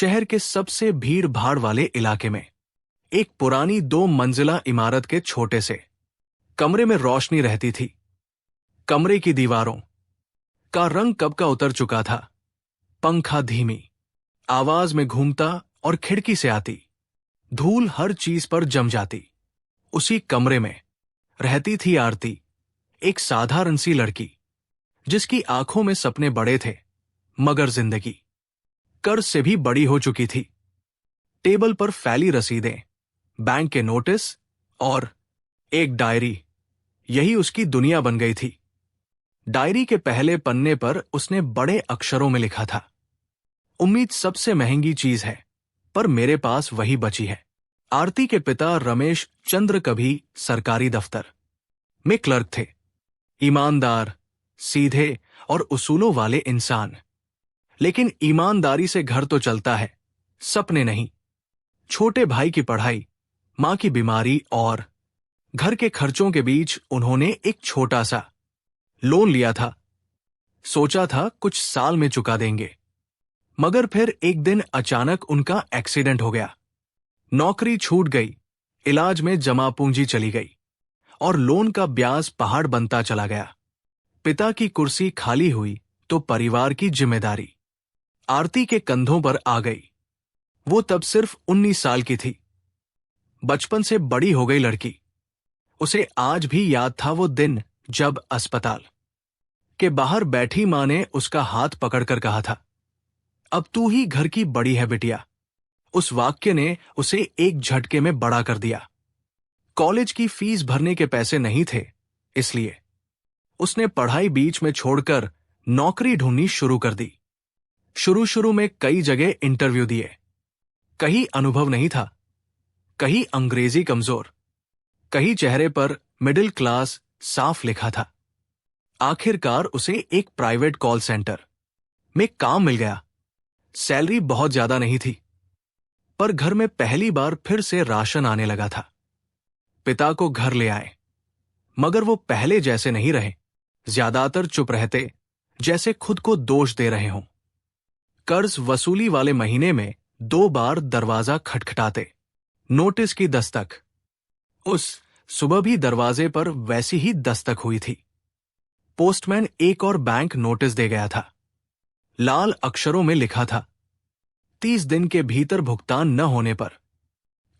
शहर के सबसे भीड़ भाड़ वाले इलाके में एक पुरानी 2 मंजिला इमारत के छोटे से कमरे में रोशनी रहती थी। कमरे की दीवारों का रंग कब का उतर चुका था। पंखा धीमी आवाज में घूमता और खिड़की से आती धूल हर चीज पर जम जाती। उसी कमरे में रहती थी आरती, एक साधारण सी लड़की जिसकी आंखों में सपने बड़े थे, मगर जिंदगी कर्ज से भी बड़ी हो चुकी थी। टेबल पर फैली रसीदें, बैंक के नोटिस और एक डायरी, यही उसकी दुनिया बन गई थी। डायरी के पहले पन्ने पर उसने बड़े अक्षरों में लिखा था, उम्मीद सबसे महंगी चीज है, पर मेरे पास वही बची है। आरती के पिता रमेश चंद्र कभी सरकारी दफ्तर में क्लर्क थे। ईमानदार, सीधे और उसूलों वाले इंसान। लेकिन ईमानदारी से घर तो चलता है, सपने नहीं। छोटे भाई की पढ़ाई, मां की बीमारी और घर के खर्चों के बीच उन्होंने एक छोटा सा लोन लिया था। सोचा था कुछ साल में चुका देंगे, मगर फिर एक दिन अचानक उनका एक्सीडेंट हो गया। नौकरी छूट गई, इलाज में जमा पूंजी चली गई और लोन का ब्याज पहाड़ बनता चला गया। पिता की कुर्सी खाली हुई तो परिवार की जिम्मेदारी आरती के कंधों पर आ गई। वो तब सिर्फ 19 साल की थी, बचपन से बड़ी हो गई लड़की। उसे आज भी याद था वो दिन जब अस्पताल के बाहर बैठी मां ने उसका हाथ पकड़कर कहा था, अब तू ही घर की बड़ी है बिटिया। उस वाक्य ने उसे एक झटके में बड़ा कर दिया। कॉलेज की फीस भरने के पैसे नहीं थे, इसलिए उसने पढ़ाई बीच में छोड़कर नौकरी ढूंढनी शुरू कर दी। शुरू में कई जगह इंटरव्यू दिए, कहीं अनुभव नहीं था, कहीं अंग्रेजी कमजोर, कहीं चेहरे पर मिडिल क्लास साफ लिखा था। आखिरकार उसे एक प्राइवेट कॉल सेंटर में काम मिल गया। सैलरी बहुत ज्यादा नहीं थी, पर घर में पहली बार फिर से राशन आने लगा था। पिता को घर ले आए, मगर वो पहले जैसे नहीं रहे। ज्यादातर चुप रहते, जैसे खुद को दोष दे रहे हों। कर्ज वसूली वाले महीने में 2 बार दरवाजा खटखटाते, नोटिस की दस्तक। उस सुबह भी दरवाजे पर वैसी ही दस्तक हुई थी। पोस्टमैन एक और बैंक नोटिस दे गया था। लाल अक्षरों में लिखा था, 30 दिन के भीतर भुगतान न होने पर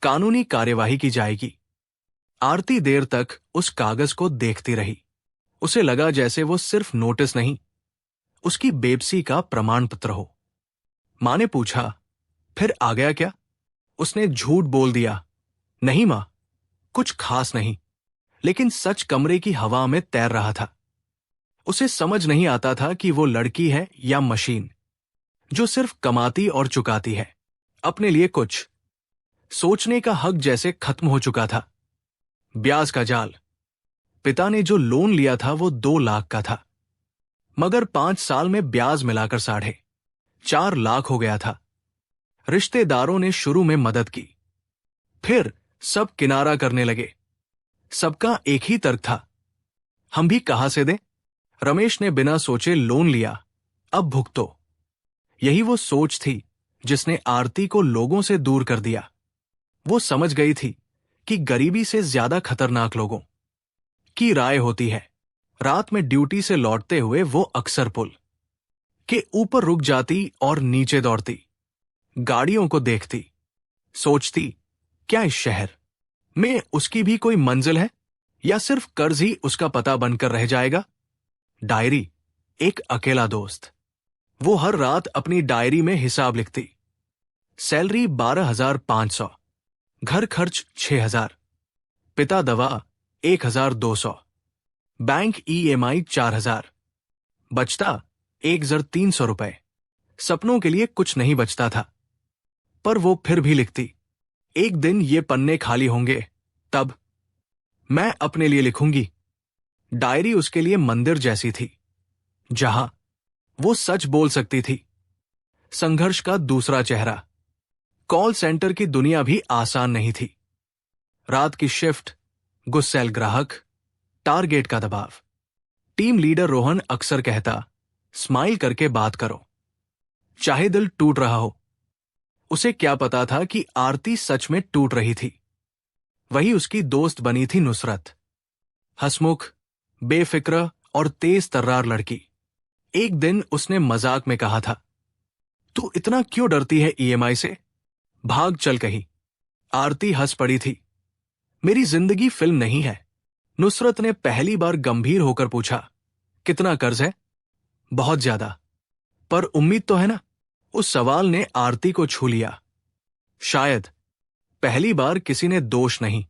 कानूनी कार्यवाही की जाएगी। आरती देर तक उस कागज को देखती रही। उसे लगा जैसे वो सिर्फ नोटिस नहीं, उसकी बेबसी का प्रमाण पत्र हो। मां ने पूछा, फिर आ गया क्या? उसने झूठ बोल दिया, नहीं मां, कुछ खास नहीं। लेकिन सच कमरे की हवा में तैर रहा था। उसे समझ नहीं आता था कि वो लड़की है या मशीन, जो सिर्फ कमाती और चुकाती है। अपने लिए कुछ सोचने का हक जैसे खत्म हो चुका था। ब्याज का जाल। पिता ने जो लोन लिया था वो 2 लाख का था, मगर 5 साल में ब्याज मिलाकर 4.5 लाख हो गया था। रिश्तेदारों ने शुरू में मदद की, फिर सब किनारा करने लगे। सबका एक ही तर्क था, हम भी कहां से दें? रमेश ने बिना सोचे लोन लिया, अब भुगतो। यही वो सोच थी जिसने आरती को लोगों से दूर कर दिया। वो समझ गई थी कि गरीबी से ज्यादा खतरनाक लोगों की राय होती है। रात में ड्यूटी से लौटते हुए वो अक्सर पुल के ऊपर रुक जाती और नीचे दौड़ती, गाड़ियों को देखती, सोचती, क्या इस शहर में उसकी भी कोई मंजिल है, या सिर्फ कर्ज ही उसका पता बनकर रह जाएगा? डायरी, एक अकेला दोस्त। वो हर रात अपनी डायरी में हिसाब लिखती। सैलरी 12,500, घर खर्च 6,000, पिता दवा 1,200, बैंक EMI 4,000, बचता 1,300 रुपए। सपनों के लिए कुछ नहीं बचता था, पर वो फिर भी लिखती, एक दिन ये पन्ने खाली होंगे, तब मैं अपने लिए लिखूंगी। डायरी उसके लिए मंदिर जैसी थी, जहां वो सच बोल सकती थी। संघर्ष का दूसरा चेहरा। कॉल सेंटर की दुनिया भी आसान नहीं थी। रात की शिफ्ट, गुस्सैल ग्राहक, टारगेट का दबाव। टीम लीडर रोहन अक्सर कहता, स्माइल करके बात करो, चाहे दिल टूट रहा हो। उसे क्या पता था कि आरती सच में टूट रही थी। वही उसकी दोस्त बनी थी नुसरत, हंसमुख, बेफिक्र और तेज तर्रार लड़की। एक दिन उसने मजाक में कहा था, तू इतना क्यों डरती है ईएमआई से, भाग चल कहीं। आरती हंस पड़ी थी, मेरी जिंदगी फिल्म नहीं है। नुसरत ने पहली बार गंभीर होकर पूछा, कितना कर्ज है? बहुत ज्यादा। पर उम्मीद तो है ना? उस सवाल ने आरती को छू लिया। शायद पहली बार किसी ने दोष नहीं,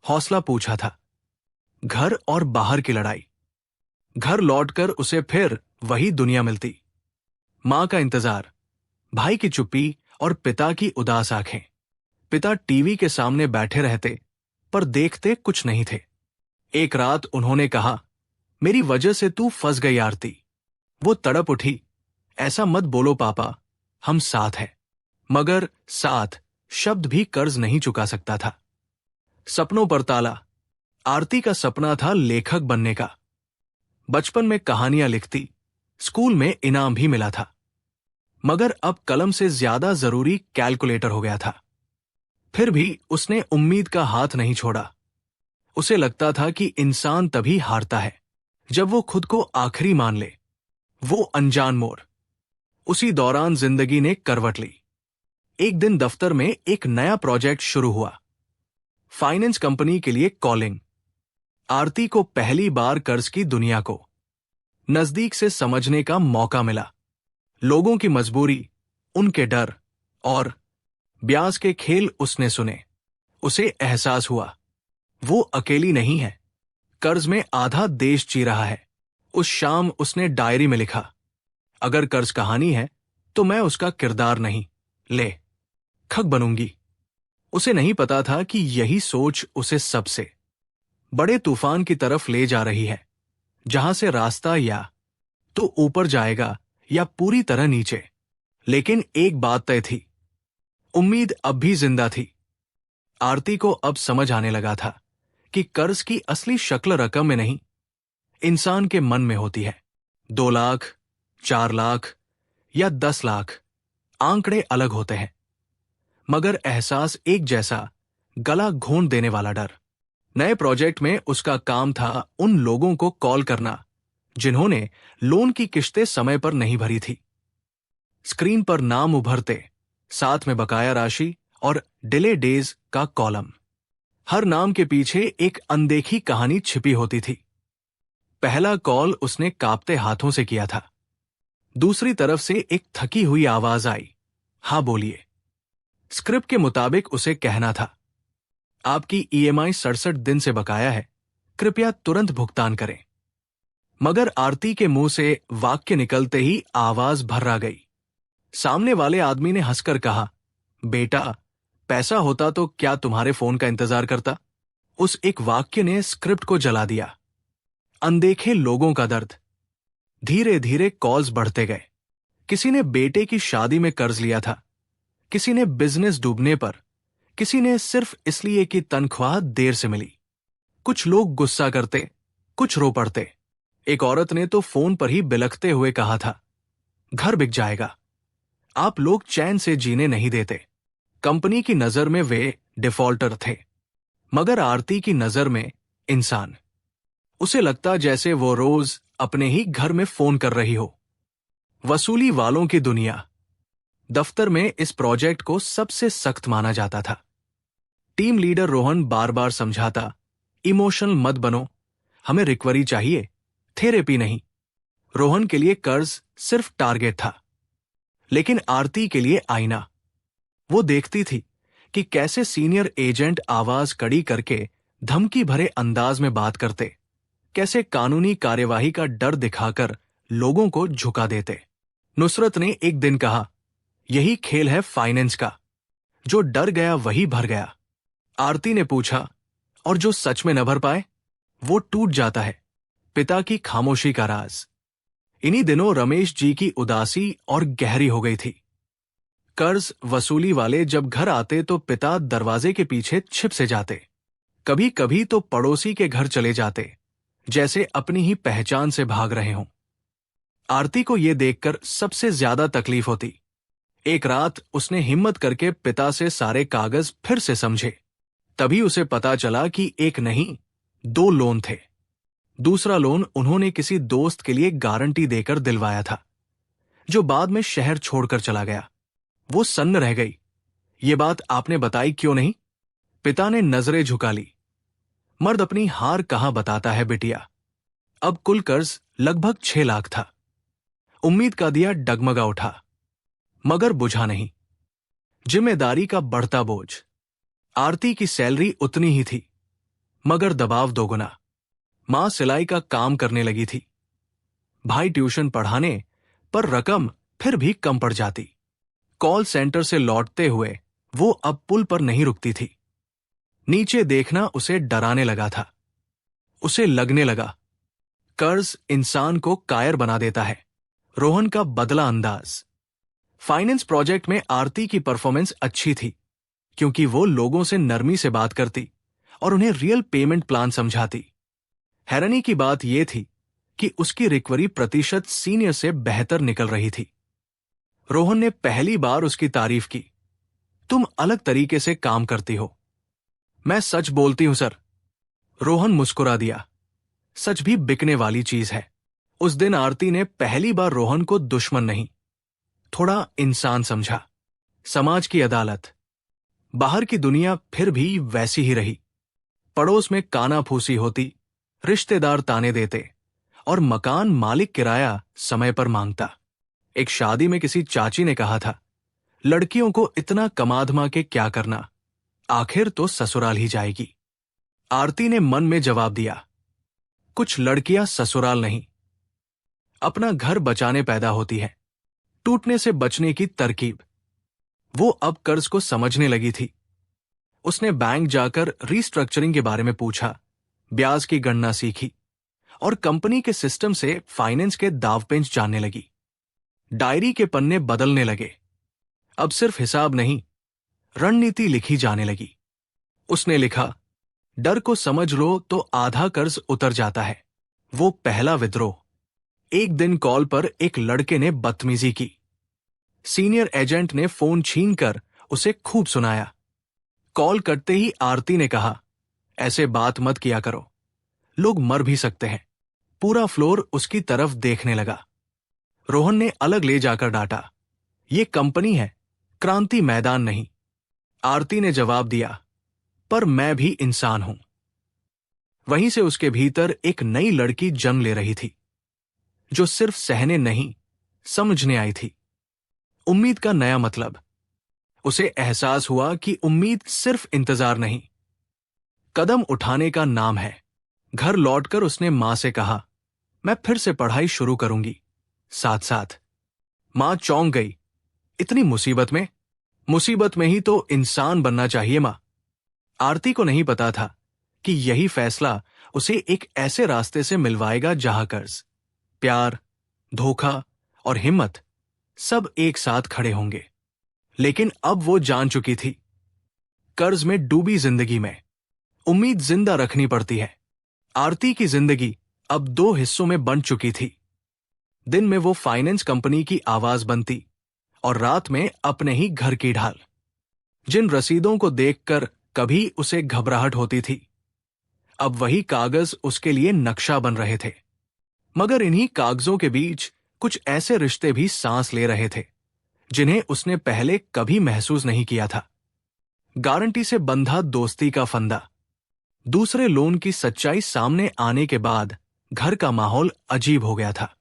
हौसला पूछा था। घर और बाहर की लड़ाई। घर लौटकर उसे फिर वही दुनिया मिलती। मां का इंतजार, भाई की चुप्पी और पिता की उदास आंखें। पिता टीवी के सामने बैठे रहते, पर देखते कुछ नहीं थे। एक रात उन्होंने कहा, मेरी वजह से तू फंस गई आरती। वो तड़प उठी, ऐसा मत बोलो पापा, हम साथ हैं। मगर साथ शब्द भी कर्ज नहीं चुका सकता था। सपनों पर ताला। आरती का सपना था लेखक बनने का। बचपन में कहानियां लिखती, स्कूल में इनाम भी मिला था। मगर अब कलम से ज्यादा जरूरी कैलकुलेटर हो गया था। फिर भी उसने उम्मीद का हाथ नहीं छोड़ा। उसे लगता था कि इंसान तभी हारता है जब वो खुद को आखिरी मान ले। वो अनजान मोड़। उसी दौरान जिंदगी ने करवट ली। एक दिन दफ्तर में एक नया प्रोजेक्ट शुरू हुआ। फाइनेंस कंपनी के लिए कॉलिंग। आरती को पहली बार कर्ज की दुनिया को नजदीक से समझने का मौका मिला। लोगों की मजबूरी, उनके डर और ब्याज के खेल उसने सुने। उसे एहसास हुआ, वो अकेली नहीं है। कर्ज में आधा देश जी रहा है। उस शाम उसने डायरी में लिखा, अगर कर्ज कहानी है तो मैं उसका किरदार नहीं, लेखक बनूंगी। उसे नहीं पता था कि यही सोच उसे सबसे बड़े तूफान की तरफ ले जा रही है, जहां से रास्ता या तो ऊपर जाएगा या पूरी तरह नीचे। लेकिन एक बात तय थी, उम्मीद अब भी जिंदा थी। आरती को अब समझ आने लगा था कि कर्ज की असली शक्ल रकम में नहीं, इंसान के मन में होती है। 2 लाख, 4 लाख या 10 लाख, आंकड़े अलग होते हैं, मगर एहसास एक जैसा, गला घोंट देने वाला डर। नए प्रोजेक्ट में उसका काम था उन लोगों को कॉल करना जिन्होंने लोन की किश्तें समय पर नहीं भरी थी। स्क्रीन पर नाम उभरते, साथ में बकाया राशि और डिले डेज का कॉलम। हर नाम के पीछे एक अनदेखी कहानी छिपी होती थी। पहला कॉल उसने कांपते हाथों से किया था। दूसरी तरफ से एक थकी हुई आवाज आई, हां बोलिए। स्क्रिप्ट के मुताबिक उसे कहना था, आपकी ईएमआई 67 दिन से बकाया है, कृपया तुरंत भुगतान करें। मगर आरती के मुंह से वाक्य निकलते ही आवाज भर्रा गई। सामने वाले आदमी ने हंसकर कहा, बेटा, पैसा होता तो क्या तुम्हारे फोन का इंतजार करता? उस एक वाक्य ने स्क्रिप्ट को जला दिया। अनदेखे लोगों का दर्द। धीरे धीरे कॉल्स बढ़ते गए। किसी ने बेटे की शादी में कर्ज लिया था, किसी ने बिजनेस डूबने पर, किसी ने सिर्फ इसलिए कि तनख्वाह देर से मिली। कुछ लोग गुस्सा करते, कुछ रो पड़ते। एक औरत ने तो फोन पर ही बिलखते हुए कहा था, घर बिक जाएगा, आप लोग चैन से जीने नहीं देते। कंपनी की नजर में वे डिफॉल्टर थे, मगर आरती की नजर में इंसान। उसे लगता जैसे वो रोज अपने ही घर में फोन कर रही हो। वसूली वालों की दुनिया। दफ्तर में इस प्रोजेक्ट को सबसे सख्त माना जाता था। टीम लीडर रोहन बार बार समझाता, इमोशनल मत बनो, हमें रिकवरी चाहिए, थेरेपी नहीं। रोहन के लिए कर्ज सिर्फ टारगेट था, लेकिन आरती के लिए आईना। वो देखती थी कि कैसे सीनियर एजेंट आवाज कड़ी करके धमकी भरे अंदाज में बात करते, कैसे कानूनी कार्यवाही का डर दिखाकर लोगों को झुका देते। नुसरत ने एक दिन कहा, यही खेल है फाइनेंस का, जो डर गया वही भर गया। आरती ने पूछा, और जो सच में न भर पाए? वो टूट जाता है। पिता की खामोशी का राज। इन्हीं दिनों रमेश जी की उदासी और गहरी हो गई थी। कर्ज वसूली वाले जब घर आते तो पिता दरवाजे के पीछे छिप से जाते। कभी कभी तो पड़ोसी के घर चले जाते, जैसे अपनी ही पहचान से भाग रहे हों। आरती को यह देखकर सबसे ज्यादा तकलीफ होती। एक रात उसने हिम्मत करके पिता से सारे कागज फिर से समझे। तभी उसे पता चला कि एक नहीं, 2 लोन थे। दूसरा लोन उन्होंने किसी दोस्त के लिए गारंटी देकर दिलवाया था, जो बाद में शहर छोड़कर चला गया। वो सन्न रह गई। ये बात आपने बताई क्यों नहीं? पिता ने नजरें झुका ली। मर्द अपनी हार कहां बताता है बिटिया। अब कुल कर्ज लगभग 6 लाख था। उम्मीद का दिया डगमगा उठा, मगर बुझा नहीं। जिम्मेदारी का बढ़ता बोझ। आरती की सैलरी उतनी ही थी, मगर दबाव दोगुना। मां सिलाई का काम करने लगी थी, भाई ट्यूशन पढ़ाने, पर रकम फिर भी कम पड़ जाती। कॉल सेंटर से लौटते हुए वो अब पुल पर नहीं रुकती थी। नीचे देखना उसे डराने लगा था। उसे लगने लगा, कर्ज इंसान को कायर बना देता है। रोहन का बदला अंदाज। फाइनेंस प्रोजेक्ट में आरती की परफॉर्मेंस अच्छी थी, क्योंकि वो लोगों से नरमी से बात करती और उन्हें रियल पेमेंट प्लान समझाती। हैरानी की बात यह थी कि उसकी रिकवरी प्रतिशत सीनियर से बेहतर निकल रही थी। रोहन ने पहली बार उसकी तारीफ की। तुम अलग तरीके से काम करती हो। मैं सच बोलती हूं सर। रोहन मुस्कुरा दिया। सच भी बिकने वाली चीज है। उस दिन आरती ने पहली बार रोहन को दुश्मन नहीं, थोड़ा इंसान समझा। समाज की अदालत। बाहर की दुनिया फिर भी वैसी ही रही। पड़ोस में काना फूसी होती, रिश्तेदार ताने देते और मकान मालिक किराया समय पर मांगता। एक शादी में किसी चाची ने कहा था, लड़कियों को इतना कमाधमा के क्या करना, आखिर तो ससुराल ही जाएगी। आरती ने मन में जवाब दिया, कुछ लड़कियां ससुराल नहीं, अपना घर बचाने पैदा होती है। टूटने से बचने की तरकीब। वो अब कर्ज को समझने लगी थी। उसने बैंक जाकर रीस्ट्रक्चरिंग के बारे में पूछा, ब्याज की गणना सीखी और कंपनी के सिस्टम से फाइनेंस के दावपेंच जानने लगी। डायरी के पन्ने बदलने लगे। अब सिर्फ हिसाब नहीं, रणनीति लिखी जाने लगी। उसने लिखा, डर को समझ लो तो आधा कर्ज उतर जाता है। वो पहला विद्रोह। एक दिन कॉल पर एक लड़के ने बदतमीजी की। सीनियर एजेंट ने फोन छीनकर उसे खूब सुनाया। कॉल कटते ही आरती ने कहा, ऐसे बात मत किया करो, लोग मर भी सकते हैं। पूरा फ्लोर उसकी तरफ देखने लगा। रोहन ने अलग ले जाकर डांटा, ये कंपनी है, क्रांति मैदान नहीं। आरती ने जवाब दिया, पर मैं भी इंसान हूं। वहीं से उसके भीतर एक नई लड़की जन्म ले रही थी, जो सिर्फ सहने नहीं, समझने आई थी। उम्मीद का नया मतलब। उसे एहसास हुआ कि उम्मीद सिर्फ इंतजार नहीं, कदम उठाने का नाम है। घर लौटकर उसने मां से कहा, मैं फिर से पढ़ाई शुरू करूंगी, साथ साथ। मां चौंक गई। इतनी मुसीबत में? मुसीबत में ही तो इंसान बनना चाहिए मां। आरती को नहीं पता था कि यही फैसला उसे एक ऐसे रास्ते से मिलवाएगा जहां कर्ज, प्यार, धोखा और हिम्मत सब एक साथ खड़े होंगे। लेकिन अब वो जान चुकी थी, कर्ज में डूबी जिंदगी में उम्मीद जिंदा रखनी पड़ती है। आरती की जिंदगी अब 2 हिस्सों में बंट चुकी थी। दिन में वो फाइनेंस कंपनी की आवाज बनती और रात में अपने ही घर की ढाल। जिन रसीदों को देखकर कभी उसे घबराहट होती थी, अब वही कागज उसके लिए नक्शा बन रहे थे। मगर इन्हीं कागजों के बीच कुछ ऐसे रिश्ते भी सांस ले रहे थे जिन्हें उसने पहले कभी महसूस नहीं किया था। गारंटी से बंधा दोस्ती का फंदा। दूसरे लोन की सच्चाई सामने आने के बाद घर का माहौल अजीब हो गया था।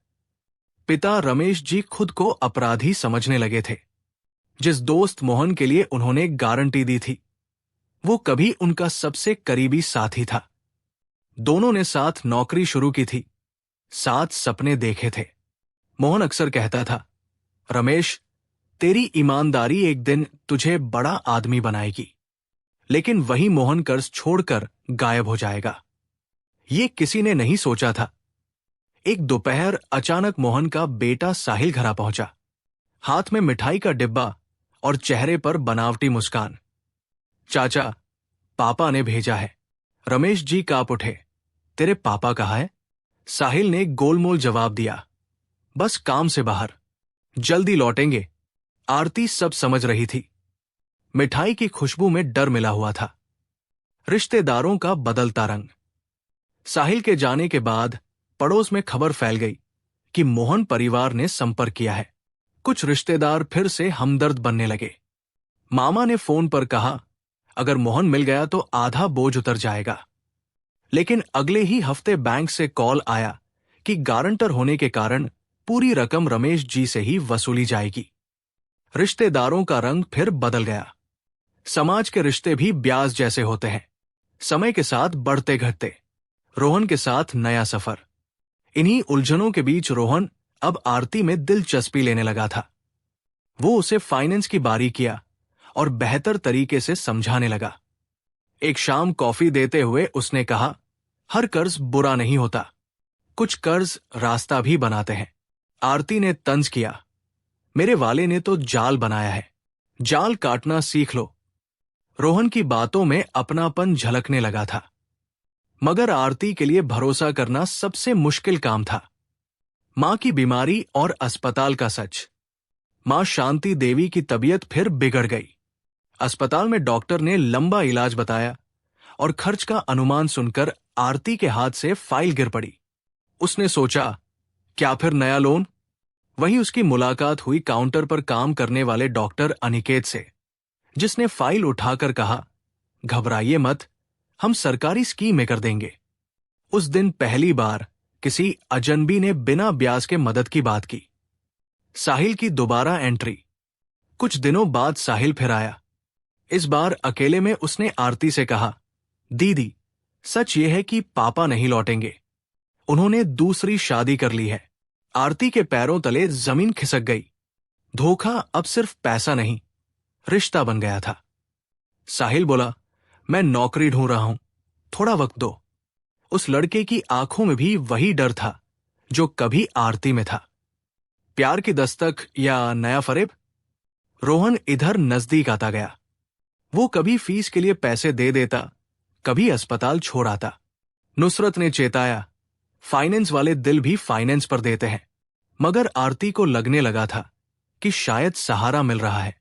पिता रमेश जी खुद को अपराधी समझने लगे थे। जिस दोस्त मोहन के लिए उन्होंने गारंटी दी थी, वो कभी उनका सबसे करीबी साथी था। दोनों ने साथ नौकरी शुरू की थी, साथ सपने देखे थे। मोहन अक्सर कहता था, रमेश, तेरी ईमानदारी एक दिन तुझे बड़ा आदमी बनाएगी। लेकिन वही मोहन कर्ज छोड़कर गायब हो जाएगा। ये किसी ने नहीं सोचा था। एक दोपहर अचानक मोहन का बेटा साहिल घर आ पहुंचा, हाथ में मिठाई का डिब्बा और चेहरे पर बनावटी मुस्कान। चाचा, पापा ने भेजा है। रमेश जी कांप उठे। तेरे पापा कहाँ है? साहिल ने गोलमोल जवाब दिया, बस काम से बाहर, जल्दी लौटेंगे। आरती सब समझ रही थी। मिठाई की खुशबू में डर मिला हुआ था। रिश्तेदारों का बदलता रंग। साहिल के जाने के बाद पड़ोस में खबर फैल गई कि मोहन परिवार ने संपर्क किया है। कुछ रिश्तेदार फिर से हमदर्द बनने लगे। मामा ने फोन पर कहा, अगर मोहन मिल गया तो आधा बोझ उतर जाएगा। लेकिन अगले ही हफ्ते बैंक से कॉल आया कि गारंटर होने के कारण पूरी रकम रमेश जी से ही वसूली जाएगी। रिश्तेदारों का रंग फिर बदल गया। समाज के रिश्ते भी ब्याज जैसे होते हैं, समय के साथ बढ़ते घटते। रोहन के साथ नया सफर। इन्हीं उलझनों के बीच रोहन अब आरती में दिलचस्पी लेने लगा था। वो उसे फाइनेंस की बारीकियां और बेहतर तरीके से समझाने लगा। एक शाम कॉफी देते हुए उसने कहा, हर कर्ज बुरा नहीं होता, कुछ कर्ज रास्ता भी बनाते हैं। आरती ने तंज किया, मेरे वाले ने तो जाल बनाया है, जाल काटना सीख लो। रोहन की बातों में अपनापन झलकने लगा था, मगर आरती के लिए भरोसा करना सबसे मुश्किल काम था। मां की बीमारी और अस्पताल का सच। मां शांति देवी की तबीयत फिर बिगड़ गई। अस्पताल में डॉक्टर ने लंबा इलाज बताया और खर्च का अनुमान सुनकर आरती के हाथ से फाइल गिर पड़ी। उसने सोचा, क्या फिर नया लोन? वहीं उसकी मुलाकात हुई काउंटर पर काम करने वाले डॉक्टर अनिकेत से, जिसने फाइल उठाकर कहा, घबराइए मत, हम सरकारी स्कीम में कर देंगे। उस दिन पहली बार किसी अजनबी ने बिना ब्याज के मदद की बात की। साहिल की दोबारा एंट्री। कुछ दिनों बाद साहिल फिर आया। इस बार अकेले में उसने आरती से कहा, दीदी, सच ये है कि पापा नहीं लौटेंगे, उन्होंने दूसरी शादी कर ली है। आरती के पैरों तले जमीन खिसक गई। धोखा अब सिर्फ पैसा नहीं, रिश्ता बन गया था। साहिल बोला, मैं नौकरी ढूंढ रहा हूं, थोड़ा वक्त दो। उस लड़के की आंखों में भी वही डर था जो कभी आरती में था। प्यार की दस्तक या नया फरेब? रोहन इधर नजदीक आता गया। वो कभी फीस के लिए पैसे दे देता, कभी अस्पताल छोड़ आता। नुसरत ने चेताया, फाइनेंस वाले दिल भी फाइनेंस पर देते हैं। मगर आरती को लगने लगा था कि शायद सहारा मिल रहा है।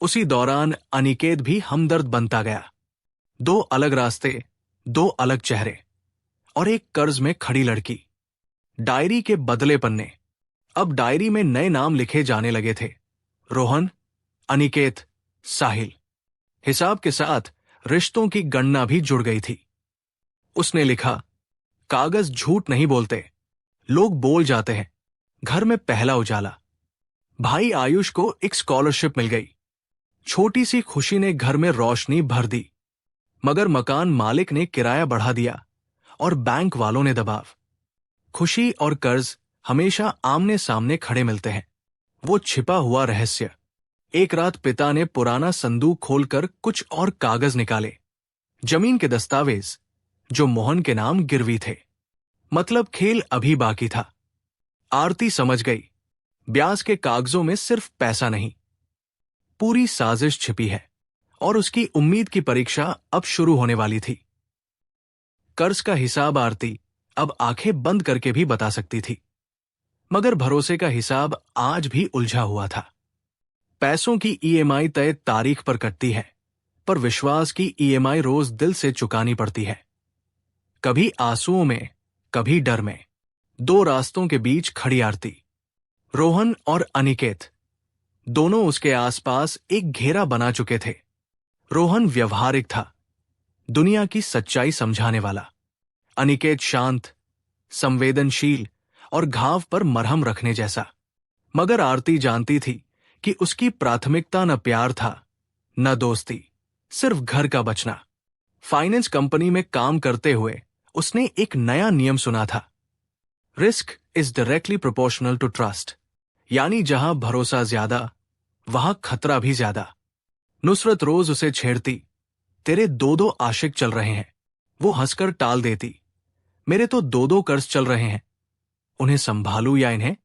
उसी दौरान अनिकेत भी हमदर्द बनता गया। दो अलग रास्ते, दो अलग चेहरे और एक कर्ज में खड़ी लड़की। डायरी के बदले पन्ने। अब डायरी में नए नाम लिखे जाने लगे थे, रोहन, अनिकेत, साहिल। हिसाब के साथ रिश्तों की गणना भी जुड़ गई थी। उसने लिखा, कागज झूठ नहीं बोलते, लोग बोल जाते हैं। घर में पहला उजाला। भाई आयुष को एक स्कॉलरशिप मिल गई। छोटी सी खुशी ने घर में रोशनी भर दी। मगर मकान मालिक ने किराया बढ़ा दिया और बैंक वालों ने दबाव। खुशी और कर्ज हमेशा आमने सामने खड़े मिलते हैं। वो छिपा हुआ रहस्य। एक रात पिता ने पुराना संदूक खोलकर कुछ और कागज निकाले। जमीन के दस्तावेज जो मोहन के नाम गिरवी थे। मतलब खेल अभी बाकी था। आरती समझ गई, ब्याज के कागजों में सिर्फ पैसा नहीं, पूरी साजिश छिपी है और उसकी उम्मीद की परीक्षा अब शुरू होने वाली थी। कर्ज का हिसाब आरती अब आंखें बंद करके भी बता सकती थी, मगर भरोसे का हिसाब आज भी उलझा हुआ था। पैसों की ईएमआई तय तारीख पर कटती है, पर विश्वास की ईएमआई रोज दिल से चुकानी पड़ती है। कभी आंसुओं में, कभी डर में। दो रास्तों के बीच खड़ी आरती। रोहन और अनिकेत दोनों उसके आसपास एक घेरा बना चुके थे। रोहन व्यवहारिक था, दुनिया की सच्चाई समझाने वाला। अनिकेत शांत, संवेदनशील और घाव पर मरहम रखने जैसा। मगर आरती जानती थी कि उसकी प्राथमिकता न प्यार था, न दोस्ती, सिर्फ घर का बचना। फाइनेंस कंपनी में काम करते हुए उसने एक नया नियम सुना था, risk is directly proportional to trust. यानी जहां भरोसा ज्यादा, वहां खतरा भी ज्यादा। नुसरत रोज उसे छेड़ती, तेरे दो दो आशिक चल रहे हैं। वो हंसकर टाल देती, मेरे तो दो दो कर्ज चल रहे हैं, उन्हें संभालू या इन्हें?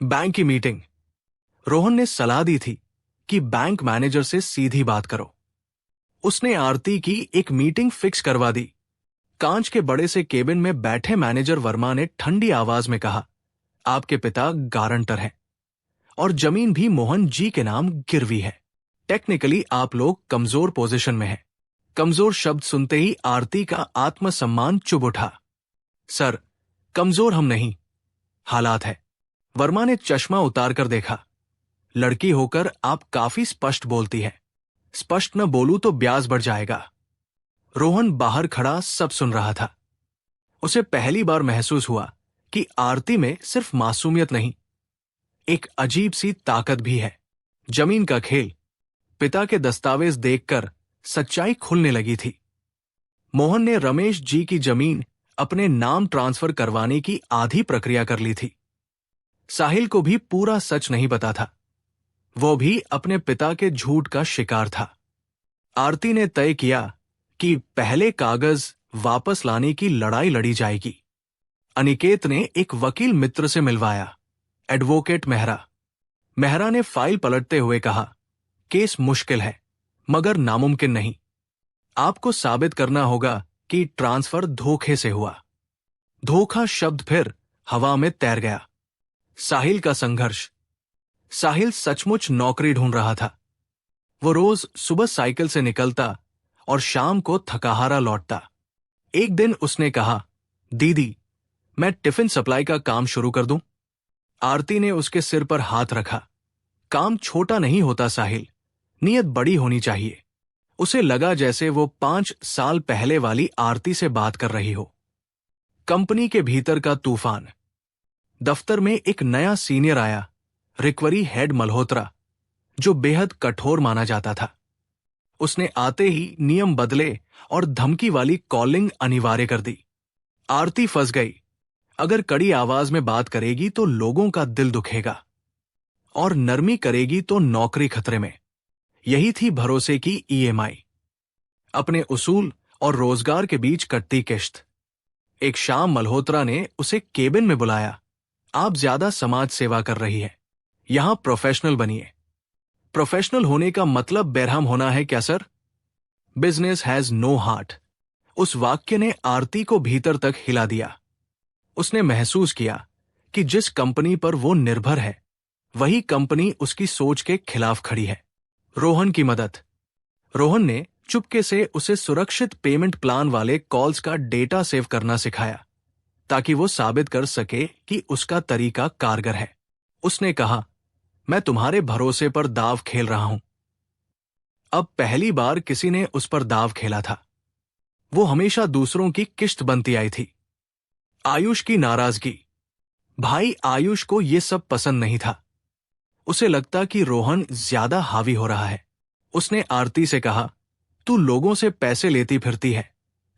बैंक की मीटिंग। रोहन ने सलाह दी थी कि बैंक मैनेजर से सीधी बात करो। उसने आरती की एक मीटिंग फिक्स करवा दी। कांच के बड़े से केबिन में बैठे मैनेजर वर्मा ने ठंडी आवाज में कहा, आपके पिता गारंटर हैं और जमीन भी मोहन जी के नाम गिरवी है। टेक्निकली आप लोग कमजोर पोजीशन में हैं। कमजोर शब्द सुनते ही आरती का आत्मसम्मान चुभ उठा। सर, कमजोर हम नहीं, हालात है। वर्मा ने चश्मा उतारकर देखा। लड़की होकर आप काफी स्पष्ट बोलती है। स्पष्ट न बोलूं तो ब्याज बढ़ जाएगा। रोहन बाहर खड़ा सब सुन रहा था। उसे पहली बार महसूस हुआ कि आरती में सिर्फ मासूमियत नहीं, एक अजीब सी ताकत भी है। जमीन का खेल, पिता के दस्तावेज देखकर सच्चाई खुलने लगी थी। मोहन ने रमेश जी की जमीन अपने नाम ट्रांसफर करवाने की आधी प्रक्रिया कर ली थी। साहिल को भी पूरा सच नहीं पता था। वो भी अपने पिता के झूठ का शिकार था। आरती ने तय किया कि पहले कागज वापस लाने की लड़ाई लड़ी जाएगी। अनिकेत ने एक वकील मित्र से मिलवाया, एडवोकेट मेहरा। मेहरा ने फाइल पलटते हुए कहा, केस मुश्किल है मगर नामुमकिन नहीं। आपको साबित करना होगा कि ट्रांसफर धोखे से हुआ। धोखा शब्द फिर हवा में तैर गया। साहिल का संघर्ष। साहिल सचमुच नौकरी ढूंढ रहा था। वो रोज सुबह साइकिल से निकलता और शाम को थकाहारा लौटता। एक दिन उसने कहा, दीदी, मैं टिफिन सप्लाई का काम शुरू कर दूं? आरती ने उसके सिर पर हाथ रखा। काम छोटा नहीं होता साहिल, नियत बड़ी होनी चाहिए। उसे लगा जैसे वो 5 साल पहले वाली आरती से बात कर रही हो। कंपनी के भीतर का तूफान। दफ्तर में एक नया सीनियर आया, रिकवरी हेड मल्होत्रा, जो बेहद कठोर माना जाता था। उसने आते ही नियम बदले और धमकी वाली कॉलिंग अनिवार्य कर दी। आरती फंस गई। अगर कड़ी आवाज में बात करेगी तो लोगों का दिल दुखेगा, और नरमी करेगी तो नौकरी खतरे में। यही थी भरोसे की ईएमआई, अपने उसूल और रोजगार के बीच कटती किश्त। एक शाम मल्होत्रा ने उसे केबिन में बुलाया। आप ज्यादा समाज सेवा कर रही है, यहां प्रोफेशनल बनिए। प्रोफेशनल होने का मतलब बेरहम होना है क्या sir? Business has no heart. उस वाक्य ने आरती को भीतर तक हिला दिया। उसने महसूस किया कि जिस कंपनी पर वो निर्भर है, वही कंपनी उसकी सोच के खिलाफ खड़ी है। रोहन की मदद। रोहन ने चुपके से उसे सुरक्षित पेमेंट प्लान वाले कॉल्स का डेटा सेव करना सिखाया, ताकि वो साबित कर सके कि उसका तरीका कारगर है। उसने कहा, मैं तुम्हारे भरोसे पर दाव खेल रहा हूं। अब पहली बार किसी ने उस पर दाव खेला था। वो हमेशा दूसरों की किश्त बनती आई थी। आयुष की नाराजगी। भाई आयुष को ये सब पसंद नहीं था। उसे लगता कि रोहन ज्यादा हावी हो रहा है। उसने आरती से कहा, तू लोगों से पैसे लेती फिरती है,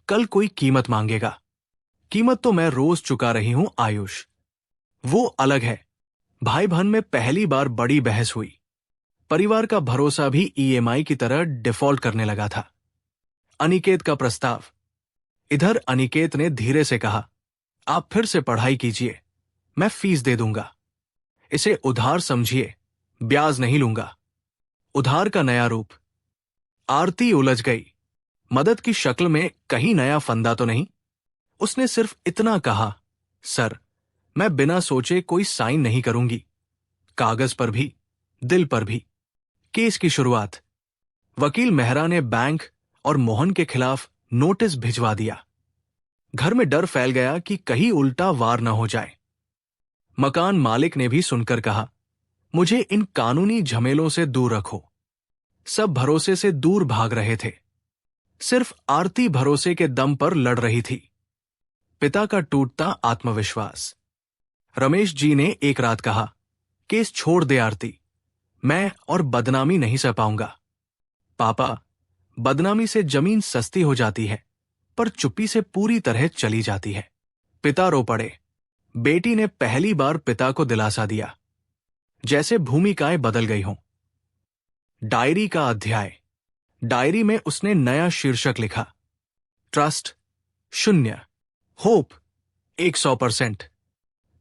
कल कोई कीमत मांगेगा। कीमत तो मैं रोज चुका रही हूं आयुष। वो अलग है। भाई बहन में पहली बार बड़ी बहस हुई। परिवार का भरोसा भी ईएमआई की तरह डिफॉल्ट करने लगा था। अनिकेत का प्रस्ताव। इधर अनिकेत ने धीरे से कहा, आप फिर से पढ़ाई कीजिए, मैं फीस दे दूंगा। इसे उधार समझिए, ब्याज नहीं लूंगा। उधार का नया रूप। आरती उलझ गई। मदद की शक्ल में कहीं नया फंदा तो नहीं। उसने सिर्फ इतना कहा, सर, मैं बिना सोचे कोई साइन नहीं करूंगी, कागज पर भी, दिल पर भी। केस की शुरुआत। वकील मेहरा ने बैंक और मोहन के खिलाफ नोटिस भिजवा दिया। घर में डर फैल गया कि कहीं उल्टा वार न हो जाए। मकान मालिक ने भी सुनकर कहा, मुझे इन कानूनी झमेलों से दूर रखो। सब भरोसे से दूर भाग रहे थे। सिर्फ आरती भरोसे के दम पर लड़ रही थी। पिता का टूटता आत्मविश्वास। रमेश जी ने एक रात कहा, केस छोड़ दे आरती, मैं और बदनामी नहीं सह पाऊंगा। पापा, बदनामी से जमीन सस्ती हो जाती है, पर चुप्पी से पूरी तरह चली जाती है। पिता रो पड़े। बेटी ने पहली बार पिता को दिलासा दिया, जैसे भूमिकाएं बदल गई हों। डायरी का अध्याय। डायरी में उसने नया शीर्षक लिखा, ट्रस्ट 0, होप 100%।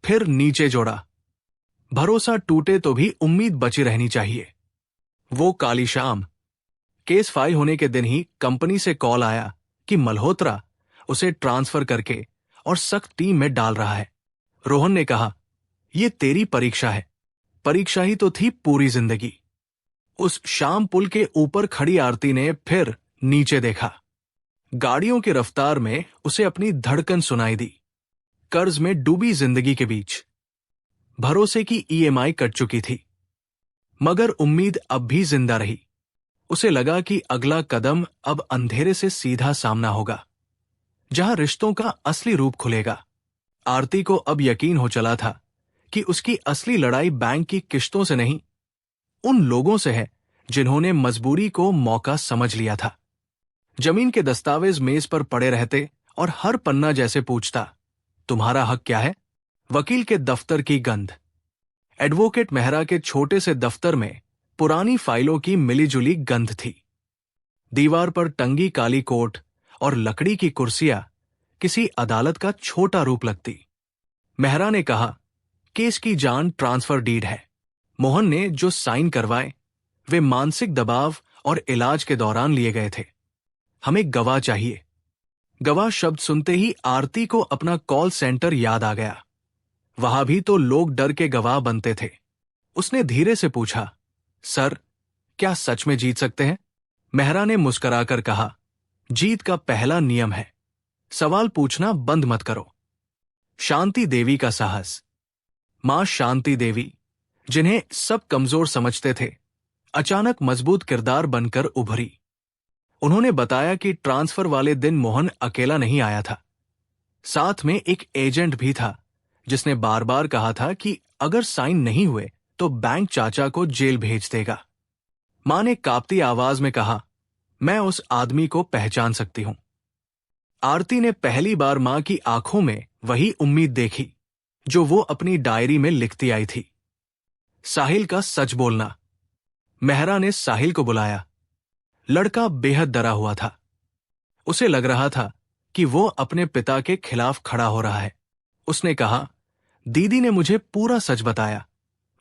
फिर नीचे जोड़ा, भरोसा टूटे तो भी उम्मीद बची रहनी चाहिए। वो काली शाम। केस फाइल होने के दिन ही कंपनी से कॉल आया कि मल्होत्रा उसे ट्रांसफर करके और सख्त टीम में डाल रहा है। रोहन ने कहा, यह तेरी परीक्षा है, परीक्षा ही तो थी पूरी जिंदगी। उस शाम पुल के ऊपर खड़ी आरती ने फिर नीचे देखा। गाड़ियों की रफ्तार में उसे अपनी धड़कन सुनाई दी। कर्ज में डूबी जिंदगी के बीच भरोसे की ईएमआई कट चुकी थी, मगर उम्मीद अब भी जिंदा रही। उसे लगा कि अगला कदम अब अंधेरे से सीधा सामना होगा, जहां रिश्तों का असली रूप खुलेगा। आरती को अब यकीन हो चला था कि उसकी असली लड़ाई बैंक की किश्तों से नहीं, उन लोगों से है जिन्होंने मजबूरी को मौका समझ लिया था। जमीन के दस्तावेज मेज पर पड़े रहते और हर पन्ना जैसे पूछता, तुम्हारा हक क्या है? वकील के दफ्तर की गंध, एडवोकेट मेहरा के छोटे से दफ्तर में पुरानी फाइलों की मिलीजुली गंध थी। दीवार पर टंगी काली कोट और लकड़ी की कुर्सियां किसी अदालत का छोटा रूप लगती। मेहरा ने कहा, केस की जान ट्रांसफर डीड है। मोहन ने जो साइन करवाए वे मानसिक दबाव और इलाज के दौरान लिए गए थे। हमें गवाह चाहिए। गवाह शब्द सुनते ही आरती को अपना कॉल सेंटर याद आ गया। वहां भी तो लोग डर के गवाह बनते थे। उसने धीरे से पूछा, सर, क्या सच में जीत सकते हैं? मेहरा ने मुस्कुराकर कहा, जीत का पहला नियम है, सवाल पूछना बंद मत करो। शांति देवी का साहस। मां शांति देवी, जिन्हें सब कमजोर समझते थे, अचानक मजबूत किरदार बनकर उभरी। उन्होंने बताया कि ट्रांसफर वाले दिन मोहन अकेला नहीं आया था। साथ में एक एजेंट भी था जिसने बार बार कहा था कि अगर साइन नहीं हुए तो बैंक चाचा को जेल भेज देगा। मां ने कांपती आवाज में कहा, मैं उस आदमी को पहचान सकती हूं। आरती ने पहली बार मां की आंखों में वही उम्मीद देखी जो वो अपनी डायरी में लिखती आई थी। साहिल का सच बोलना। मेहरा ने साहिल को बुलाया। लड़का बेहद डरा हुआ था। उसे लग रहा था कि वो अपने पिता के खिलाफ खड़ा हो रहा है। उसने कहा, दीदी ने मुझे पूरा सच बताया,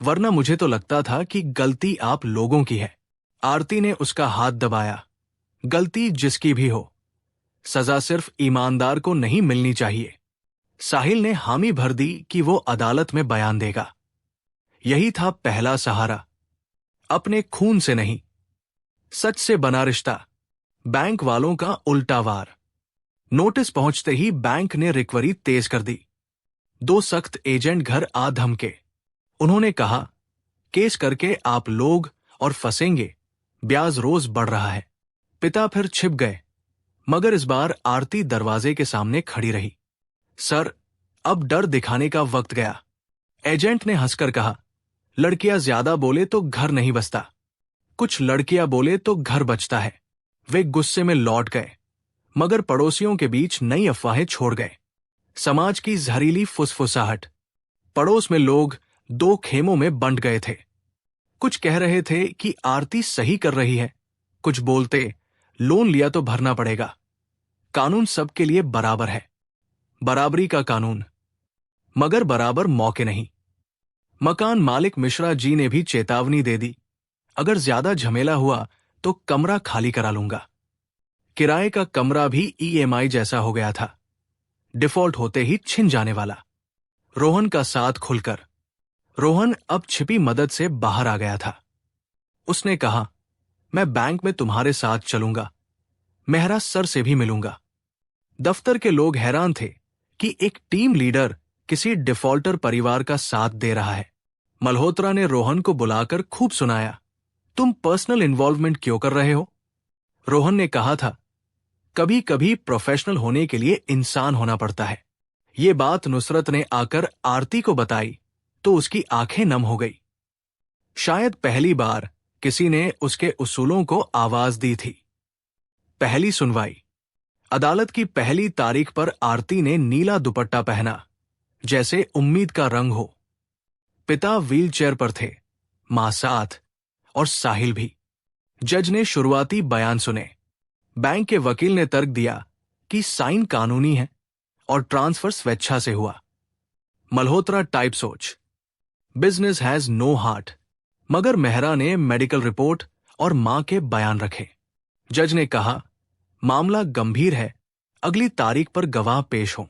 वरना मुझे तो लगता था कि गलती आप लोगों की है। आरती ने उसका हाथ दबाया। गलती जिसकी भी हो, सजा सिर्फ ईमानदार को नहीं मिलनी चाहिए। साहिल ने हामी भर दी कि वो अदालत में बयान देगा। यही था पहला सहारा, अपने खून से नहीं, सच से बना रिश्ता। बैंक वालों का उल्टा वार। नोटिस पहुंचते ही बैंक ने रिकवरी तेज कर दी। 2 सख्त एजेंट घर आ धमके। उन्होंने कहा, केस करके आप लोग और फंसेंगे, ब्याज रोज बढ़ रहा है। पिता फिर छिप गए, मगर इस बार आरती दरवाजे के सामने खड़ी रही। सर, अब डर दिखाने का वक्त गया। एजेंट ने हंसकर कहा, लड़कियां ज्यादा बोले तो घर नहीं बसता, कुछ लड़कियां बोले तो घर बचता है। वे गुस्से में लौट गए, मगर पड़ोसियों के बीच नई अफवाहें छोड़ गए। समाज की जहरीली फुसफुसाहट। पड़ोस में लोग 2 खेमों में बंट गए थे। कुछ कह रहे थे कि आरती सही कर रही है, कुछ बोलते लोन लिया तो भरना पड़ेगा। कानून सबके लिए बराबर है, बराबरी का कानून, मगर बराबर मौके नहीं। मकान मालिक मिश्रा जी ने भी चेतावनी दे दी, अगर ज्यादा झमेला हुआ तो कमरा खाली करा लूंगा। किराए का कमरा भी ईएमआई जैसा हो गया था, डिफॉल्ट होते ही छिन जाने वाला। रोहन का साथ खुलकर। रोहन अब छिपी मदद से बाहर आ गया था। उसने कहा, मैं बैंक में तुम्हारे साथ चलूंगा, मेहरा सर से भी मिलूंगा। दफ्तर के लोग हैरान थे कि एक टीम लीडर किसी डिफॉल्टर परिवार का साथ दे रहा है। मल्होत्रा ने रोहन को बुलाकर खूब सुनाया, तुम पर्सनल इन्वॉल्वमेंट क्यों कर रहे हो? रोहन ने कहा था, कभी कभी प्रोफेशनल होने के लिए इंसान होना पड़ता है। ये बात नुसरत ने आकर आरती को बताई तो उसकी आंखें नम हो गई। शायद पहली बार किसी ने उसके उसूलों को आवाज दी थी। पहली सुनवाई। अदालत की पहली तारीख पर आरती ने नीला दुपट्टा पहना, जैसे उम्मीद का रंग हो। पिता व्हीलचेयर पर थे, मां साथ, और साहिल भी। जज ने शुरुआती बयान सुने। बैंक के वकील ने तर्क दिया कि साइन कानूनी है और ट्रांसफर स्वेच्छा से हुआ। मल्होत्रा टाइप सोच, बिजनेस हैज नो हार्ट। मगर मेहरा ने मेडिकल रिपोर्ट और मां के बयान रखे। जज ने कहा, मामला गंभीर है, अगली तारीख पर गवाह पेश हो।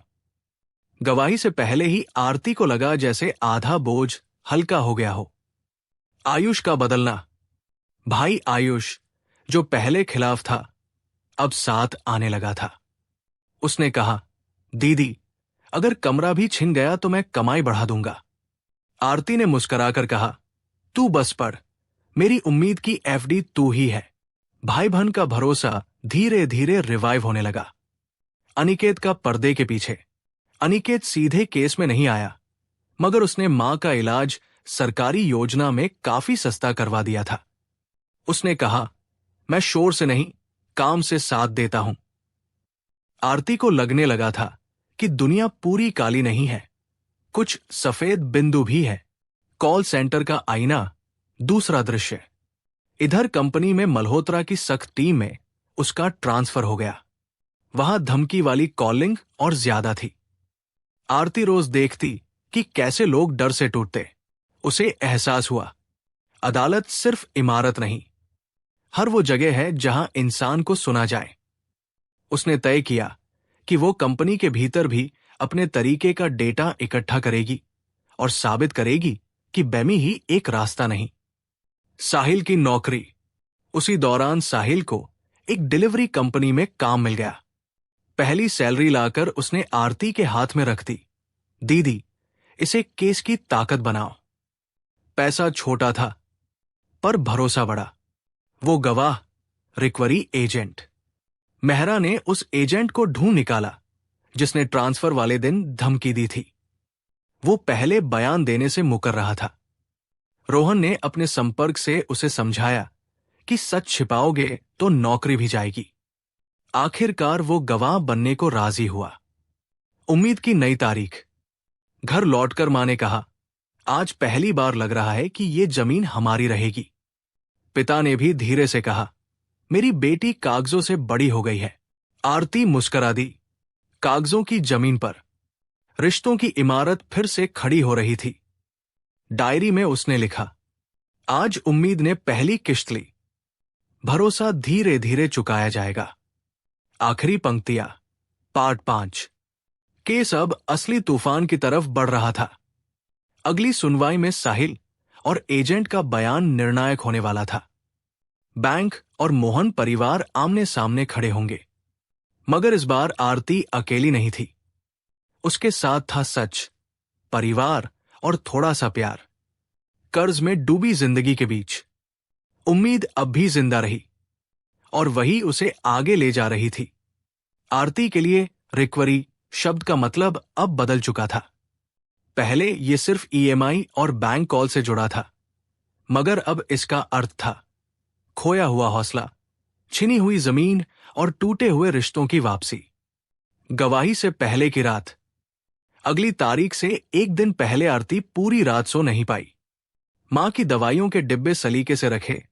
गवाही से पहले ही आरती को लगा जैसे आधा बोझ हल्का हो गया हो। आयुष का बदलना। भाई आयुष, जो पहले खिलाफ था, अब साथ आने लगा था। उसने कहा, दीदी, अगर कमरा भी छिन गया तो मैं कमाई बढ़ा दूंगा। आरती ने मुस्कुराकर कहा, तू बस पढ़, मेरी उम्मीद की एफडी तू ही है। भाई बहन का भरोसा धीरे धीरे रिवाइव होने लगा। अनिकेत का पर्दे के पीछे। अनिकेत सीधे केस में नहीं आया, मगर उसने मां का इलाज सरकारी योजना में काफी सस्ता करवा दिया था। उसने कहा, मैं शोर से नहीं, काम से साथ देता हूं। आरती को लगने लगा था कि दुनिया पूरी काली नहीं है, कुछ सफेद बिंदु भी है। कॉल सेंटर का आईना, दूसरा दृश्य। इधर कंपनी में मल्होत्रा की सख्त टीम में उसका ट्रांसफर हो गया। वहां धमकी वाली कॉलिंग और ज्यादा थी। आरती रोज देखती कि कैसे लोग डर से टूटते। उसे एहसास हुआ, अदालत सिर्फ इमारत नहीं, हर वो जगह है जहां इंसान को सुना जाए। उसने तय किया कि वो कंपनी के भीतर भी अपने तरीके का डेटा इकट्ठा करेगी और साबित करेगी कि बेमी ही एक रास्ता नहीं। साहिल की नौकरी। उसी दौरान साहिल को एक डिलीवरी कंपनी में काम मिल गया। पहली सैलरी लाकर उसने आरती के हाथ में रख दी। दीदी, इसे केस की ताकत बनाओ। पैसा छोटा था, पर भरोसा बड़ा। वो गवाह, रिकवरी एजेंट। मेहरा ने उस एजेंट को ढूंढ निकाला जिसने ट्रांसफर वाले दिन धमकी दी थी। वो पहले बयान देने से मुकर रहा था। रोहन ने अपने संपर्क से उसे समझाया कि सच छिपाओगे तो नौकरी भी जाएगी। आखिरकार वो गवाह बनने को राजी हुआ। उम्मीद की नई तारीख। घर लौटकर मां ने कहा, आज पहली बार लग रहा है कि ये जमीन हमारी रहेगी। पिता ने भी धीरे से कहा, मेरी बेटी कागजों से बड़ी हो गई है। आरती मुस्कुरा दी। कागजों की जमीन पर रिश्तों की इमारत फिर से खड़ी हो रही थी। डायरी में उसने लिखा, आज उम्मीद ने पहली किश्त ली, भरोसा धीरे धीरे चुकाया जाएगा। आखिरी पंक्तियां। पार्ट 5। केस अब असली तूफान की तरफ बढ़ रहा था। अगली सुनवाई में साहिल और एजेंट का बयान निर्णायक होने वाला था। बैंक और मोहन परिवार आमने सामने खड़े होंगे, मगर इस बार आरती अकेली नहीं थी। उसके साथ था सच, परिवार और थोड़ा सा प्यार। कर्ज में डूबी जिंदगी के बीच उम्मीद अब भी जिंदा रही, और वही उसे आगे ले जा रही थी। आरती के लिए रिकवरी शब्द का मतलब अब बदल चुका था। पहले यह सिर्फ ईएमआई और बैंक कॉल से जुड़ा था, मगर अब इसका अर्थ था खोया हुआ हौसला, छिनी हुई जमीन और टूटे हुए रिश्तों की वापसी। गवाही से पहले की रात। अगली तारीख से एक दिन पहले आरती पूरी रात सो नहीं पाई। मां की दवाइयों के डिब्बे सलीके से रखे,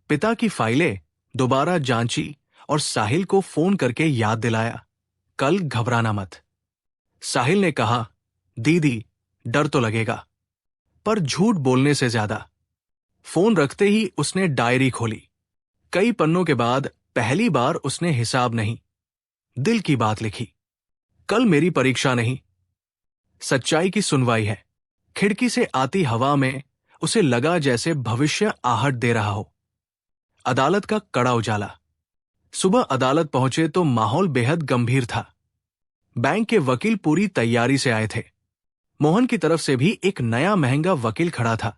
पिता की फाइलें दोबारा जांची और साहिल को फोन करके याद दिलाया, कल घबराना मत। साहिल ने कहा, दीदी, डर तो लगेगा, पर झूठ बोलने से ज्यादा। फोन रखते ही उसने डायरी खोली। कई पन्नों के बाद पहली बार उसने हिसाब नहीं, दिल की बात लिखी। कल मेरी परीक्षा नहीं, सच्चाई की सुनवाई है। खिड़की से आती हवा में उसे लगा जैसे भविष्य आहट दे रहा हो। अदालत का कड़ा उजाला। सुबह अदालत पहुंचे तो माहौल बेहद गंभीर था। बैंक के वकील पूरी तैयारी से आए थे। मोहन की तरफ से भी एक नया महंगा वकील खड़ा था,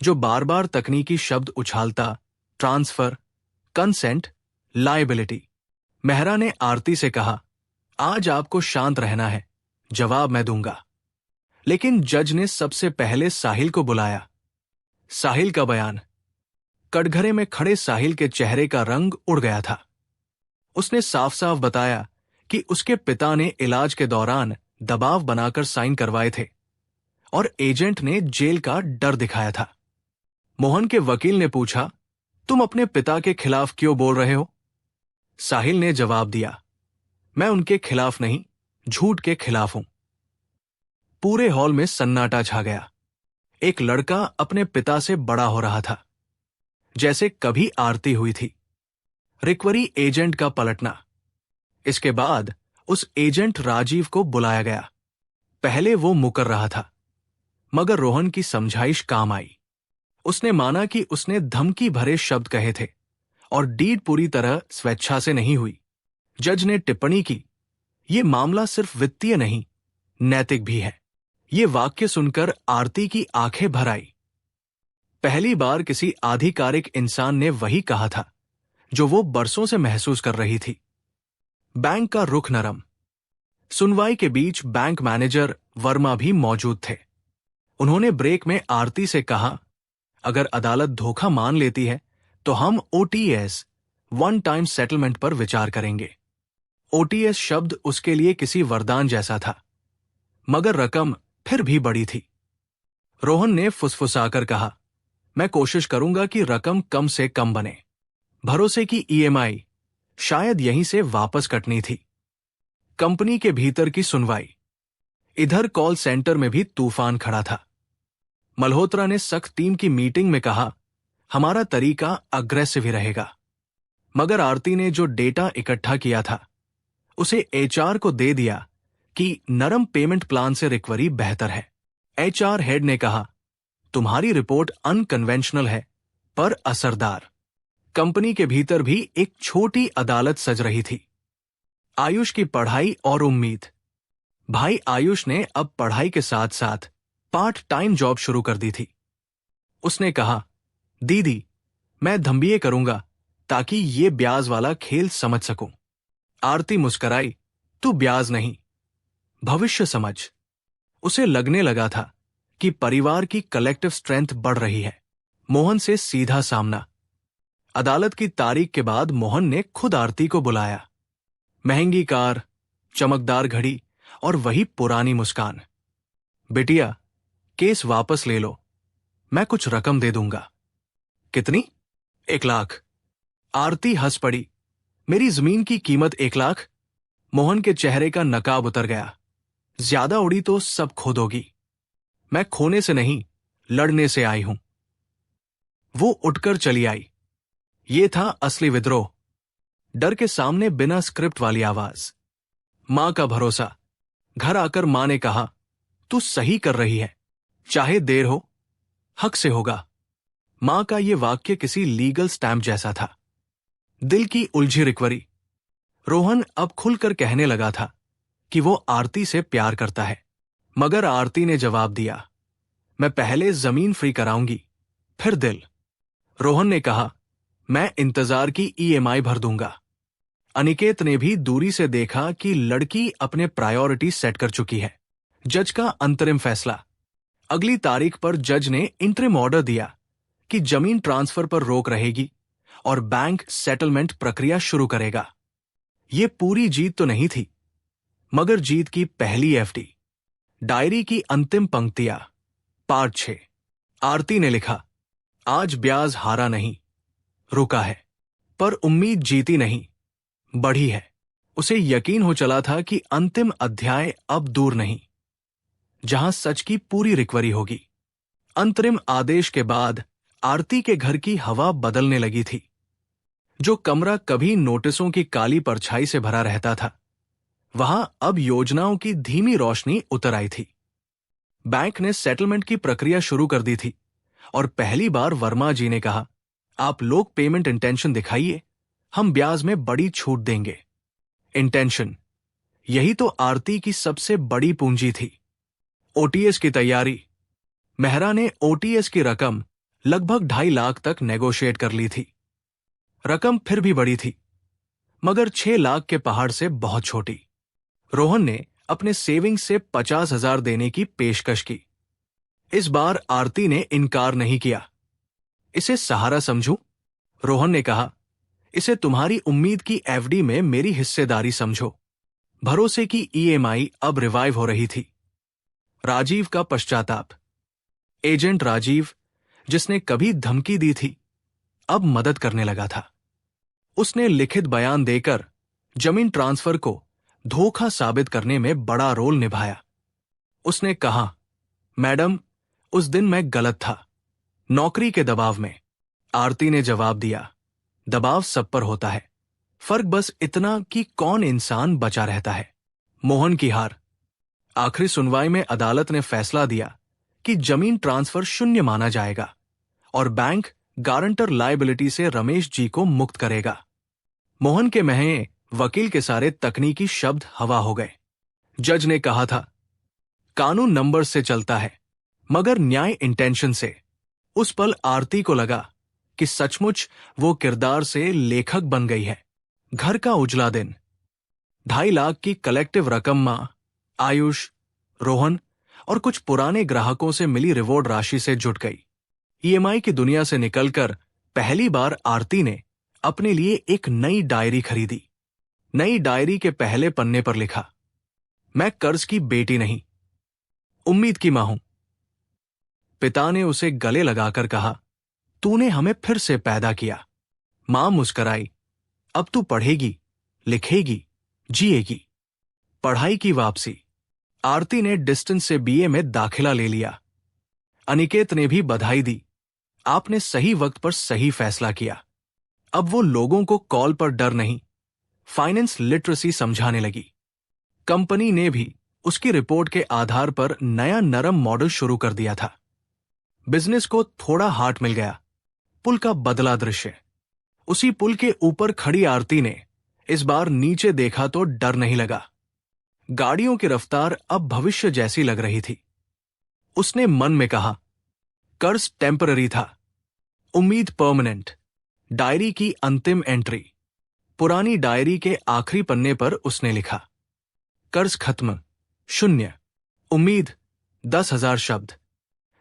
जो बार बार तकनीकी शब्द उछालता, ट्रांसफर, कंसेंट, लायबिलिटी। मेहरा ने आरती से कहा, आज आपको शांत रहना है, जवाब मैं दूंगा। लेकिन जज ने सबसे पहले साहिल को बुलाया। साहिल का बयान। कटघरे में खड़े साहिल के चेहरे का रंग उड़ गया था। उसने साफ साफ बताया कि उसके पिता ने इलाज के दौरान दबाव बनाकर साइन करवाए थे और एजेंट ने जेल का डर दिखाया था। मोहन के वकील ने पूछा, तुम अपने पिता के खिलाफ क्यों बोल रहे हो? साहिल ने जवाब दिया, मैं उनके खिलाफ नहीं, झूठ के खिलाफ हूं। पूरे हॉल में सन्नाटा छा गया। एक लड़का अपने पिता से बड़ा हो रहा था, जैसे कभी आरती हुई थी। रिकवरी एजेंट का पलटना। इसके बाद उस एजेंट राजीव को बुलाया गया। पहले वो मुकर रहा था, मगर रोहन की समझाइश काम आई। उसने माना कि उसने धमकी भरे शब्द कहे थे और डीड पूरी तरह स्वेच्छा से नहीं हुई। जज ने टिप्पणी की, यह मामला सिर्फ वित्तीय नहीं, नैतिक भी है। ये वाक्य सुनकर आरती की आंखें भर आई। पहली बार किसी आधिकारिक इंसान ने वही कहा था जो वो बरसों से महसूस कर रही थी। बैंक का रुख नरम। सुनवाई के बीच बैंक मैनेजर वर्मा भी मौजूद थे। उन्होंने ब्रेक में आरती से कहा, अगर अदालत धोखा मान लेती है तो हम ओटीएस, वन टाइम सेटलमेंट पर विचार करेंगे। ओटीएस शब्द उसके लिए किसी वरदान जैसा था, मगर रकम फिर भी बड़ी थी। रोहन ने फुसफुसाकर कहा, मैं कोशिश करूंगा कि रकम कम से कम बने। भरोसे की ईएमआई शायद यहीं से वापस कटनी थी। कंपनी के भीतर की सुनवाई। इधर कॉल सेंटर में भी तूफान खड़ा था। मल्होत्रा ने सख्त टीम की मीटिंग में कहा, हमारा तरीका अग्रेसिव ही रहेगा। मगर आरती ने जो डेटा इकट्ठा किया था उसे एचआर को दे दिया कि नरम पेमेंट प्लान से रिकवरी बेहतर है। एचआर हेड ने कहा, तुम्हारी रिपोर्ट अनकन्वेंशनल है पर असरदार। कंपनी के भीतर भी एक छोटी अदालत सज रही थी। आयुष की पढ़ाई और उम्मीद। भाई आयुष ने अब पढ़ाई के साथ साथ पार्ट टाइम जॉब शुरू कर दी थी। उसने कहा, दीदी, मैं धम्बीए करूंगा ताकि ये ब्याज वाला खेल समझ सकूं। आरती मुस्कराई, तू ब्याज नहीं, भविष्य समझ। उसे लगने लगा था कि परिवार की कलेक्टिव स्ट्रेंथ बढ़ रही है। मोहन से सीधा सामना। अदालत की तारीख के बाद मोहन ने खुद आरती को बुलाया। महंगी कार, चमकदार घड़ी और वही पुरानी मुस्कान। बिटिया, केस वापस ले लो, मैं कुछ रकम दे दूंगा। कितनी? 1 लाख। आरती हंस पड़ी, मेरी जमीन की कीमत 1 लाख? मोहन के चेहरे का नकाब उतर गया। ज्यादा उड़ी तो सब खो दोगी। मैं खोने से नहीं, लड़ने से आई हूं। वो उठकर चली आई। ये था असली विद्रोह। डर के सामने बिना स्क्रिप्ट वाली आवाज। मां का भरोसा। घर आकर मां ने कहा, तू सही कर रही है, चाहे देर हो, हक से होगा। मां का यह वाक्य किसी लीगल स्टैंप जैसा था। दिल की उलझी रिकवरी। रोहन अब खुलकर कहने लगा था कि वो आरती से प्यार करता है। मगर आरती ने जवाब दिया, मैं पहले जमीन फ्री कराऊंगी, फिर दिल। रोहन ने कहा, मैं इंतजार की ईएमआई भर दूंगा। अनिकेत ने भी दूरी से देखा कि लड़की अपने प्रायोरिटी सेट कर चुकी है। जज का अंतरिम फैसला। अगली तारीख पर जज ने इंटरिम ऑर्डर दिया कि जमीन ट्रांसफर पर रोक रहेगी और बैंक सेटलमेंट प्रक्रिया शुरू करेगा। यह पूरी जीत तो नहीं थी, मगर जीत की पहली एफडी। डायरी की अंतिम पंक्तियां। पार्ट 6। आरती ने लिखा, आज ब्याज हारा नहीं, रुका है, पर उम्मीद जीती नहीं, बढ़ी है। उसे यकीन हो चला था कि अंतिम अध्याय अब दूर नहीं, जहां सच की पूरी रिकवरी होगी। अंतरिम आदेश के बाद आरती के घर की हवा बदलने लगी थी। जो कमरा कभी नोटिसों की काली परछाई से भरा रहता था, वहां अब योजनाओं की धीमी रोशनी उतर आई थी। बैंक ने सेटलमेंट की प्रक्रिया शुरू कर दी थी और पहली बार वर्मा जी ने कहा, आप लोग पेमेंट इंटेंशन दिखाइए, हम ब्याज में बड़ी छूट देंगे। इंटेंशन, यही तो आरती की सबसे बड़ी पूंजी थी। ओटीएस की तैयारी। मेहरा ने ओटीएस की रकम लगभग 2.5 लाख तक नेगोशिएट कर ली थी। रकम फिर भी बड़ी थी, मगर 6 लाख के पहाड़ से बहुत छोटी। रोहन ने अपने सेविंग से 50,000 देने की पेशकश की। इस बार आरती ने इनकार नहीं किया। इसे सहारा समझूं? रोहन ने कहा, इसे तुम्हारी उम्मीद की एफडी में मेरी हिस्सेदारी समझो। भरोसे की ईएमआई अब रिवाइव हो रही थी। राजीव का पश्चाताप। एजेंट राजीव, जिसने कभी धमकी दी थी, अब मदद करने लगा था। उसने लिखित बयान देकर जमीन ट्रांसफर को धोखा साबित करने में बड़ा रोल निभाया। उसने कहा, मैडम, उस दिन मैं गलत था, नौकरी के दबाव में। आरती ने जवाब दिया, दबाव सब पर होता है, फर्क बस इतना कि कौन इंसान बचा रहता है। मोहन की हार। आखिरी सुनवाई में अदालत ने फैसला दिया कि जमीन ट्रांसफर शून्य माना जाएगा और बैंक गारंटर लायबिलिटी से रमेश जी को मुक्त करेगा। मोहन के महे वकील के सारे तकनीकी शब्द हवा हो गए। जज ने कहा था, कानून नंबर से चलता है, मगर न्याय इंटेंशन से। उस पल आरती को लगा कि सचमुच वो किरदार से लेखक बन गई है। घर का उजला दिन। 2.5 लाख की कलेक्टिव रकम मां, आयुष, रोहन और कुछ पुराने ग्राहकों से मिली रिवॉर्ड राशि से जुट गई। ईएमआई की दुनिया से निकलकर पहली बार आरती ने अपने लिए एक नई डायरी खरीदी। नई डायरी के पहले पन्ने पर लिखा, मैं कर्ज की बेटी नहीं, उम्मीद की मां हूं। पिता ने उसे गले लगाकर कहा, तूने हमें फिर से पैदा किया। मां मुस्कराई, अब तू पढ़ेगी, लिखेगी, जिएगी। पढ़ाई की वापसी। आरती ने डिस्टेंस से बीए में दाखिला ले लिया। अनिकेत ने भी बधाई दी, आपने सही वक्त पर सही फैसला किया। अब वो लोगों को कॉल पर डर नहीं, फाइनेंस लिटरेसी समझाने लगी। कंपनी ने भी उसकी रिपोर्ट के आधार पर नया नरम मॉडल शुरू कर दिया था। बिजनेस को थोड़ा हार्ट मिल गया। पुल का बदला दृश्य। उसी पुल के ऊपर खड़ी आरती ने इस बार नीचे देखा तो डर नहीं लगा। गाड़ियों की रफ्तार अब भविष्य जैसी लग रही थी। उसने मन में कहा, कर्ज टेम्पररी था, उम्मीद परमानेंट। डायरी की अंतिम एंट्री। पुरानी डायरी के आखिरी पन्ने पर उसने लिखा, कर्ज खत्म, 0, उम्मीद 10,000 शब्द।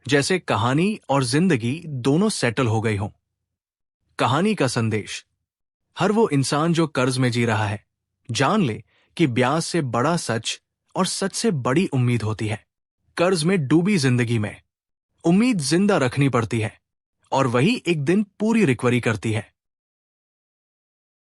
जैसे कहानी और जिंदगी दोनों सेटल हो गई हों। कहानी का संदेश। हर वो इंसान जो कर्ज में जी रहा है, जान ले कि ब्याज से बड़ा सच और सच से बड़ी उम्मीद होती है। कर्ज में डूबी जिंदगी में उम्मीद जिंदा रखनी पड़ती है और वही एक दिन पूरी रिकवरी करती है।